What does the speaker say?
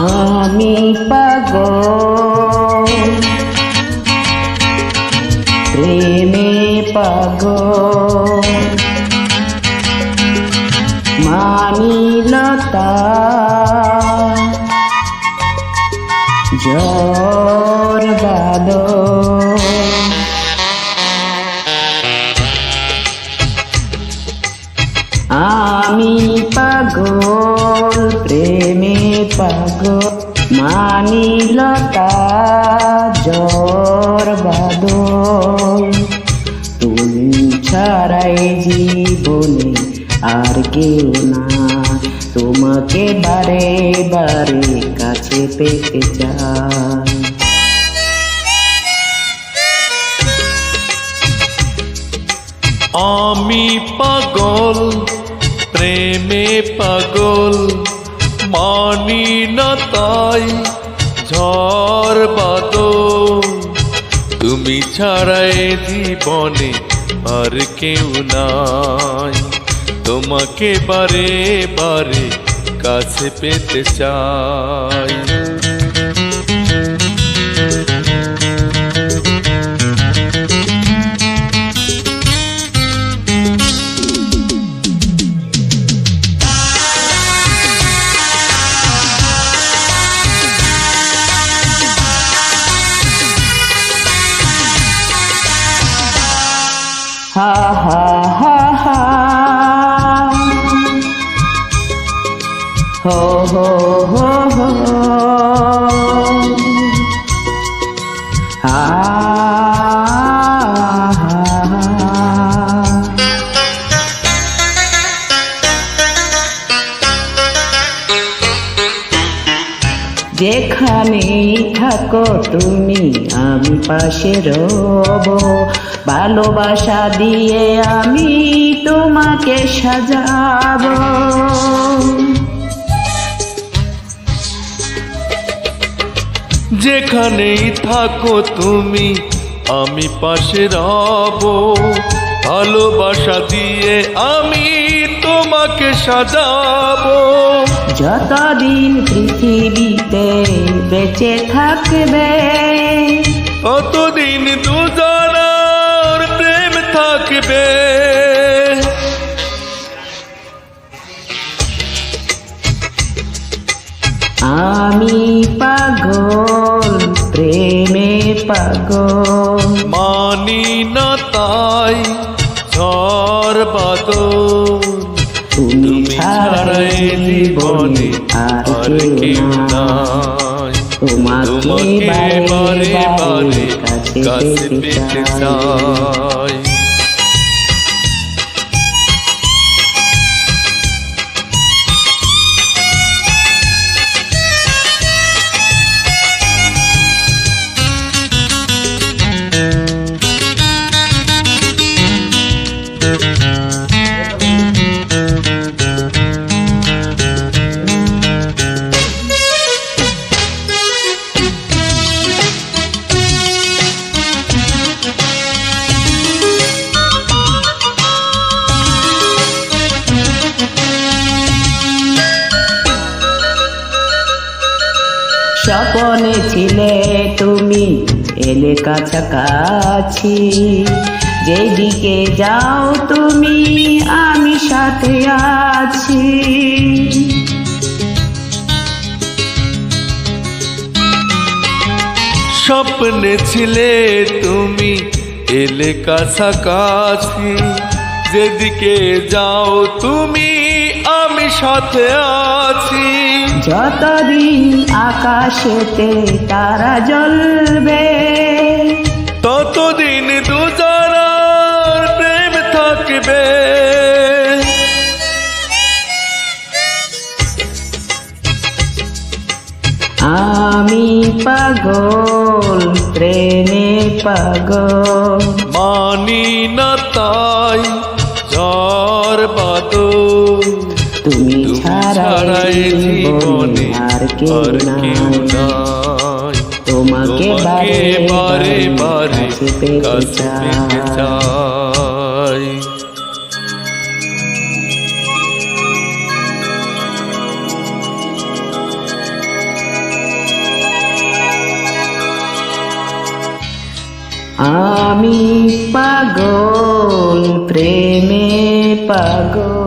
আমি পাগল, প্রেমে পাগল, মানিলতা ঝড় বাদল। আমি পাগল, প্রেমে পাগল, মানিলতা ঝড় বাদল। তুমি ছাড়াই জীবনে আর কেউ না, তোমাকে বারে বারে কাছে পেতে চাই। আমি পাগল, প্রেমে পাগল, মানি না তাই ঝড় বাদল। তুমি ছাড়াই জীবনে আর কেউ নাই, তোমাকে বারে বারে কাছে পেতে চাই। হা হা হা হা, হো হো হো হো, হা হা। যেখানেই থাকো তুমি আমি পাশে রব, ভালোবাসা দিয়ে আমি তোমাকে সাজাবো। যেখানেই থাকো তুমি আমি পাশে রব, ভালোবাসা দিয়ে আমি তোমাকে সাজাবো। যতদিন পৃথিবীতে বেঁচে থাকবে, ততদিন দুজনার প্রেম থাকবে। আমি পাগল, প্রেমে পাগল, মানি না তাই ঝড় বাদল। তুমি ছাড়াই জীবনে আর কেউ নাই, তোমাকে বারে বারে কাছে পেতে চাই। স্বপনে ছিলে তুমি, এলে কাছাকাছি, যেদিকে যাও তুমি আমি সাথে আছি। স্বপ্নে ছিলে তুমি, এলে কাছাকাছি, যেদিকে যাও তুমি আমি সাথে আছি। যতদিন আকাশেতে তারা জ্বলবে, ততদিন দুজনার প্রেম থাকবে। আমি পাগল, প্রেমে পাগল, মানি না তাই ঝড় বাদল। তুমি ছাড়াই জীবনে আর কেউ নাই, তোমাকে বারে বারে কাছে পেতে চাই। আমি পাগল প্রেমে পাগল।